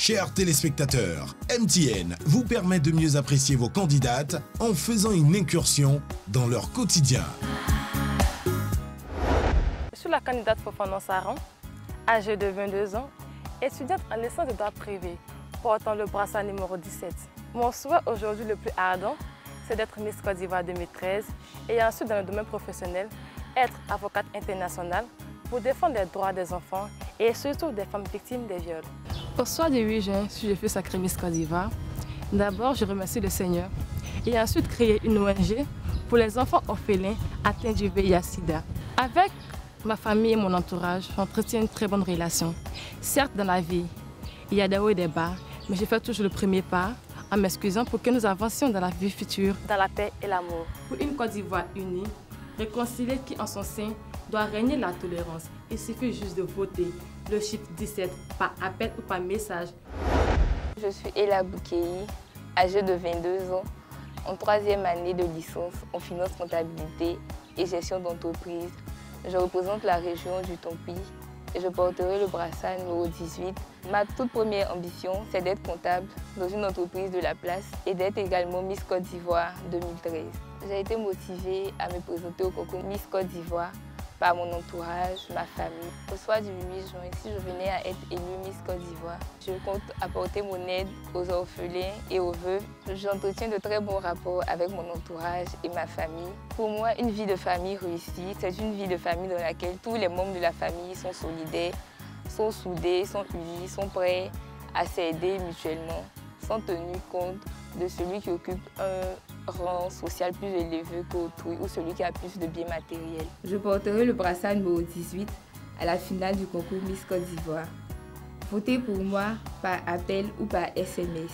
Chers téléspectateurs, MTN vous permet de mieux apprécier vos candidates en faisant une incursion dans leur quotidien. Je suis la candidate Fofana Saran, âgée de 22 ans, étudiante en licence de droit privé, portant le brassard numéro 17. Mon souhait aujourd'hui le plus ardent, c'est d'être Miss Côte d'Ivoire 2013 et ensuite dans le domaine professionnel, être avocate internationale pour défendre les droits des enfants et surtout des femmes victimes des viols. Au soir du 8 juin, si je fus sacrée Miss Côte d'Ivoire, d'abord je remercie le Seigneur et ensuite créer une ONG pour les enfants orphelins atteints du VIH-Sida. Avec ma famille et mon entourage, j'entretiens une très bonne relation. Certes, dans la vie, il y a des hauts et des bas, mais je fais toujours le premier pas en m'excusant pour que nous avancions dans la vie future, dans la paix et l'amour. Pour une Côte d'Ivoire unie, réconciliée qui en son sein doit régner la tolérance. Il suffit juste de voter le chiffre 17 par appel ou par message. Je suis Ella Boukei, âgée de 22 ans, en 3e année de licence en finance, comptabilité et gestion d'entreprise. Je représente la région du Tompi et je porterai le brassard numéro 18. Ma toute première ambition, c'est d'être comptable dans une entreprise de la place et d'être également Miss Côte d'Ivoire 2013. J'ai été motivée à me présenter au concours Miss Côte d'Ivoire par mon entourage, ma famille. Au soir du 8 juin, si je venais à être élue Miss Côte d'Ivoire, je compte apporter mon aide aux orphelins et aux veuves. J'entretiens de très bons rapports avec mon entourage et ma famille. Pour moi, une vie de famille réussie, c'est une vie de famille dans laquelle tous les membres de la famille sont solidaires, sont soudés, sont unis, sont prêts à s'aider mutuellement, sans tenir compte de celui qui occupe un rang social plus élevé qu'autrui ou celui qui a plus de biens matériels. Je porterai le brassard numéro 18 à la finale du concours Miss Côte d'Ivoire. Votez pour moi par appel ou par SMS.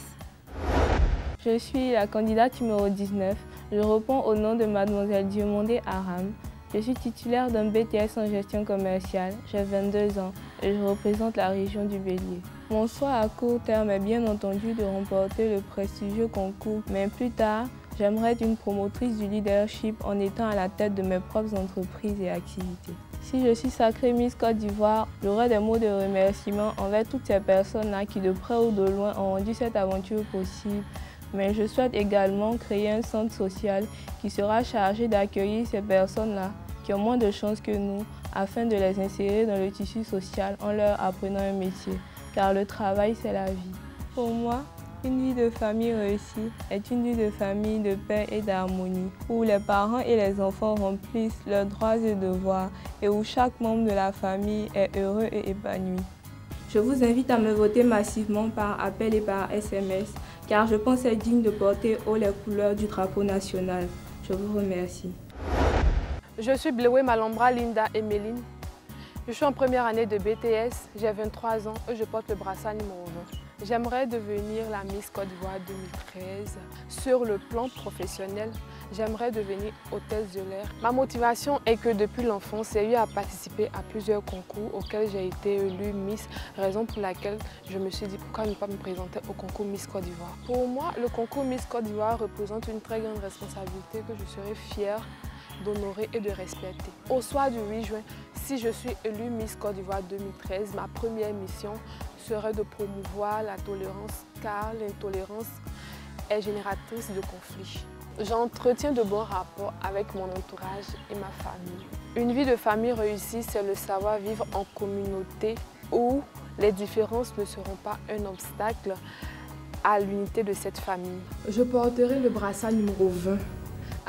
Je suis la candidate numéro 19. Je réponds au nom de Mademoiselle Diomondé Aram. Je suis titulaire d'un BTS en gestion commerciale. J'ai 22 ans et je représente la région du Bélier. Mon souhait à court terme est bien entendu de remporter le prestigieux concours, mais plus tard, j'aimerais être une promotrice du leadership en étant à la tête de mes propres entreprises et activités. Si je suis sacrée Miss Côte d'Ivoire, j'aurai des mots de remerciement envers toutes ces personnes-là qui de près ou de loin ont rendu cette aventure possible. Mais je souhaite également créer un centre social qui sera chargé d'accueillir ces personnes-là qui ont moins de chances que nous afin de les insérer dans le tissu social en leur apprenant un métier. Car le travail, c'est la vie. Pour moi, une vie de famille réussie est une vie de famille de paix et d'harmonie, où les parents et les enfants remplissent leurs droits et devoirs et où chaque membre de la famille est heureux et épanoui. Je vous invite à me voter massivement par appel et par SMS, car je pense être digne de porter haut les couleurs du drapeau national. Je vous remercie. Je suis Blewe Malambra Linda Emeline. Je suis en première année de BTS, j'ai 23 ans et je porte le brassard numéro 20. J'aimerais devenir la Miss Côte d'Ivoire 2013. Sur le plan professionnel, j'aimerais devenir hôtesse de l'air. Ma motivation est que depuis l'enfance, j'ai eu à participer à plusieurs concours auxquels j'ai été élue Miss, raison pour laquelle je me suis dit pourquoi ne pas me présenter au concours Miss Côte d'Ivoire. Pour moi, le concours Miss Côte d'Ivoire représente une très grande responsabilité que je serai fière d'honorer et de respecter. Au soir du 8 juin, si je suis élue Miss Côte d'Ivoire 2013, ma première mission serait de promouvoir la tolérance car l'intolérance est génératrice de conflits. J'entretiens de bons rapports avec mon entourage et ma famille. Une vie de famille réussie, c'est le savoir vivre en communauté où les différences ne seront pas un obstacle à l'unité de cette famille. Je porterai le brassard numéro 20.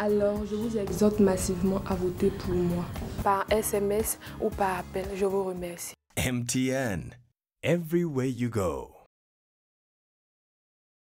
Alors, je vous exhorte massivement à voter pour moi. Par SMS ou par appel, je vous remercie. MTN, everywhere you go.